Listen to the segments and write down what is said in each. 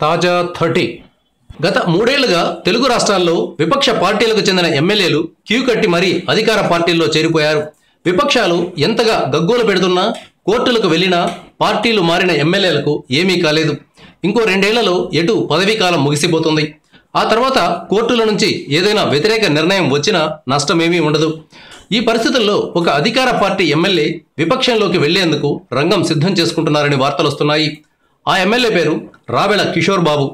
తాజా 30 గత 3 ఏళ్లుగా తెలుగు రాష్ట్రాల్లో విపక్ష పార్టీలకు చెందిన ఎమ్మెల్యేలు క్యూ కట్టి మరీ అధికార పార్టీల్లో చేరిపోయారు. విపక్షాలు ఎంతగా గగ్గోలు పెడుతున్నా, కోర్టులకు వెళ్లినా పార్టీలు మారిన ఎమ్మెల్యేలకు ఏమీ కాలేదు. ఇంకో 2 ఏళ్లలో ఎటు పదవీ కాలం ముగిసిపోతుంది. ఆ తర్వాత కోర్టుల నుంచి ఏదైనా వ్యతిరేక నిర్ణయం వచ్చినా నష్టమేమీ ఉండదు. ఈ పరిస్థితుల్లో ఒక అధికార పార్టీ ఎమ్మెల్యే విపక్షంలోకి వెళ్లేందుకు రంగం సిద్ధం చేసుకుంటున్నారని వార్తలు వస్తున్నాయి. ఆ ఎమ్మెల్యే పేరు రావెల కిషోర్ బాబు.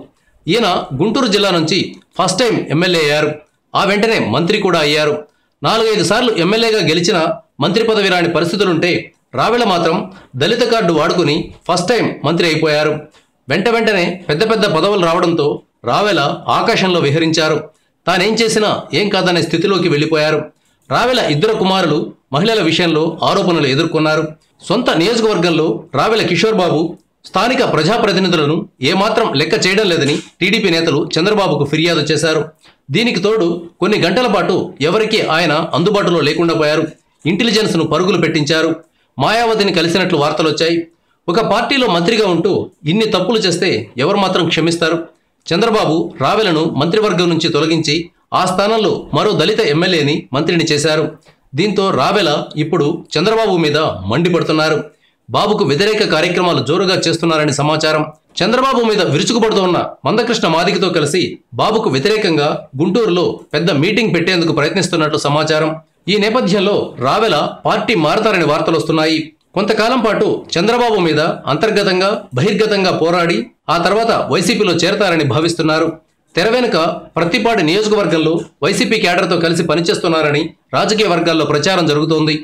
ఈయన గుంటూరు జిల్లా నుంచి ఫస్ట్ టైం ఎమ్మెల్యే అయ్యారు. ఆ వెంటనే మంత్రి కూడా అయ్యారు. 4-5 సార్లు ఎమ్మెల్యేగా గెలిచిన మంత్రి పదవి రాని పరిస్థితులుంటే రావెల మాత్రం దళిత కార్డు వాడుకుని ఫస్ట్ టైం మంత్రి అయిపోయారు. వెంటనే పెద్ద పెద్ద పదవులు రావడంతో రావెల ఆకాశంలో విహరించారు. తానేం చేసినా ఏం కాదనే స్థితిలోకి వెళ్ళిపోయారు. రావెల 2 కుమారులు మహిళల విషయంలో ఆరోపణలు ఎదుర్కొన్నారు. సొంత నియోజకవర్గంలో రావెల కిషోర్ బాబు స్థానిక ప్రజాప్రతినిధులను ఏమాత్రం లెక్క చేయడం లేదని టీడీపీ నేతలు చంద్రబాబుకు ఫిర్యాదు చేశారు. దీనికి తోడు కొన్ని గంటల పాటు ఎవరికీ ఆయన అందుబాటులో లేకుండా పోయారు. ఇంటెలిజెన్స్ను పరుగులు పెట్టించారు. మాయావతిని కలిసినట్లు వార్తలొచ్చాయి. ఒక పార్టీలో మంత్రిగా ఉంటూ ఇన్ని తప్పులు చేస్తే ఎవరు మాత్రం క్షమిస్తారు? చంద్రబాబు రావెలను మంత్రివర్గం నుంచి తొలగించి ఆ స్థానంలో మరో దళిత ఎమ్మెల్యేని మంత్రిని చేశారు. దీంతో రావెల ఇప్పుడు చంద్రబాబు మీద మండిపడుతున్నారు. బాబుకు వ్యతిరేక కార్యక్రమాలు జోరుగా చేస్తున్నారని సమాచారం. చంద్రబాబు మీద విరుచుకుపడుతున్న మందకృష్ణ మాదిగతో కలిసి బాబుకు వ్యతిరేకంగా గుంటూరులో పెద్ద మీటింగ్ పెట్టేందుకు ప్రయత్నిస్తున్నట్లు సమాచారం. ఈ నేపథ్యంలో రావెల పార్టీ మారతారని వార్తలు వస్తున్నాయి. కొంతకాలం పాటు చంద్రబాబు మీద అంతర్గతంగా బహిర్గతంగా పోరాడి ఆ తర్వాత వైసీపీలో చేరతారని భావిస్తున్నారు. తెర వెనుక ప్రత్తిపాడు నియోజకవర్గంలో వైసీపీ క్యాడర్తో కలిసి పనిచేస్తున్నారని రాజకీయ వర్గాల్లో ప్రచారం జరుగుతోంది.